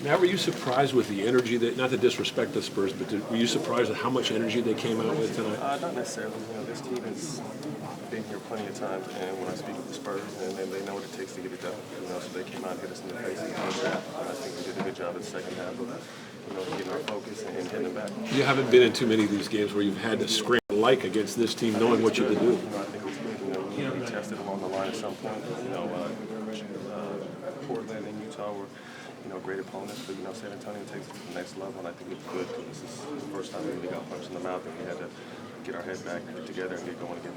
Matt, were you surprised with the energy that, not to disrespect the Spurs, but were you surprised at how much energy they came out with tonight? Not necessarily. This team has been here plenty of times, and when I speak with the Spurs, and then they know what it takes to get it done. So they came out and hit us in the face in the first half. And I think we did a good job in the second half of getting our focus and hitting it back. You haven't been in too many of these games where you've had to scramble like against this team, knowing what you could do. I think it's good. We need to be tested along the line at some point. Portland and Utah were great opponents, but San Antonio takes it to the next level, and I think it's good because this is the first time we really got punched in the mouth, and we had to get our head back, get together, and get going again.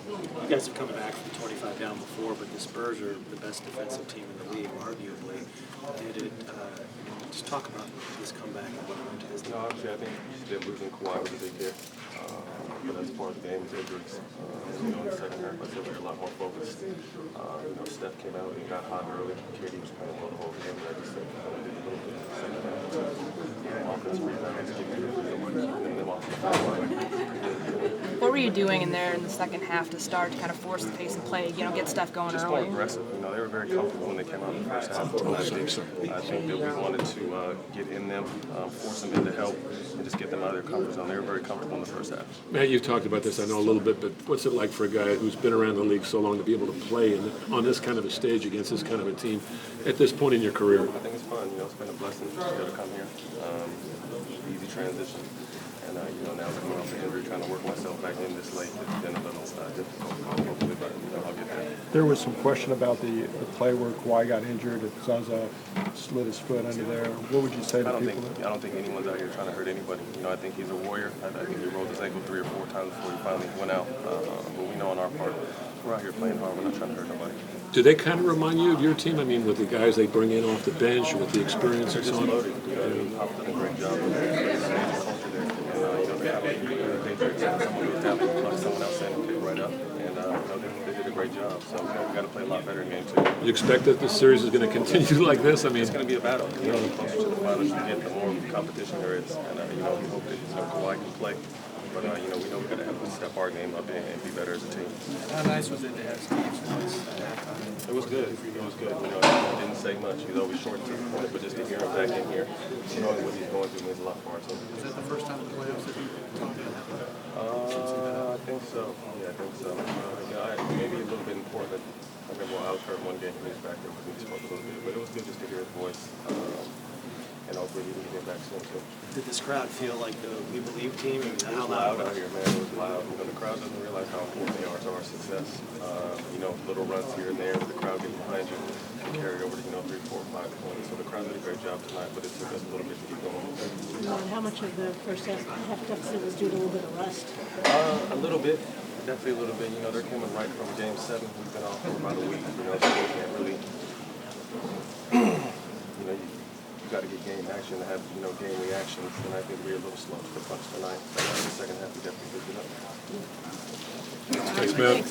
You guys have come back from 25 down before, but the Spurs are the best defensive team in the league, arguably. Just talk about this comeback and what it meant to this team. Obviously, I think them losing Kawhi was a big hit, but that's part of the game is injuries. In the second half, I said we were a lot more focused. Steph came out and got hot early. KD was kind of low the whole game, but I just said did a little bit in the second half. Offensive rebounds, and then offensive. What were you doing in there in the second half to start to kind of force the pace of play, get stuff going just early? More aggressive. They were very comfortable when they came out in the first half. I think that we wanted to get in them, force them into help, and just get them out of their comfort zone. They were very comfortable in the first half. Matt, you've talked about this, I know, a little bit, but what's it like for a guy who's been around the league so long to be able to play on this kind of a stage against this kind of a team at this point in your career? I think it's fun. It's been a blessing just to be able to come here. Easy transition. And, now coming off the injury, trying to work myself back in this late, it's been a little difficult. Hopefully, but I'll get there. There was some question about the play where Kawhi got injured. If Zaza slid his foot under there, what would you say to people? I don't think anyone's out here trying to hurt anybody. I think he's a warrior. I think he rolled his ankle 3 or 4 times before he finally went out. But we know on our part, we're out here playing hard. We're not trying to hurt nobody. Do they kind of remind you of your team? I mean, with the guys they bring in off the bench, with the experience and so on? Loaded. Pop's done a great job. There's a major culture there. And, they someone who's talented plus someone else saying, okay, right up. And, they did a great job. So, we got to play a lot better in game 2. You expect that this series is going to continue like this? I mean, it's going to be a battle. The closer to the finals you get, the more competition there is. And, we hope that Kawhi can play. But, we know we've got to have to step our game up and be better as a team. How nice was it to have Steve's voice? It was good. It was good. He didn't say much. He's always short to the point, but just to hear him back in here, knowing what he's going through means a lot for our team. Is that the first time in the playoffs that you talked to him? I think so. Yeah, I think so. Maybe a little bit in Portland. I remember I was hurt one game when he was back there, but we spoke a little bit. But it was good just to hear his voice. And hopefully he can get back soon too. Did this crowd feel like the We Believe team? It was loud out here, man. It was loud. The crowd doesn't realize how important they are to our success. Little runs here and there, but the crowd gets behind you and carry over to 3, 4, 5 points. So the crowd did a great job tonight, but it took us a little bit to keep going. How much of the first half deficit was due to a little bit of rest? A little bit. Definitely a little bit. They're coming right from Game 7. We've been off for about a week. So they can't really. You got to get game action to have game reactions, and I think we're a little slow to the punch tonight. But in the second half, we definitely picked it up. Thanks, man.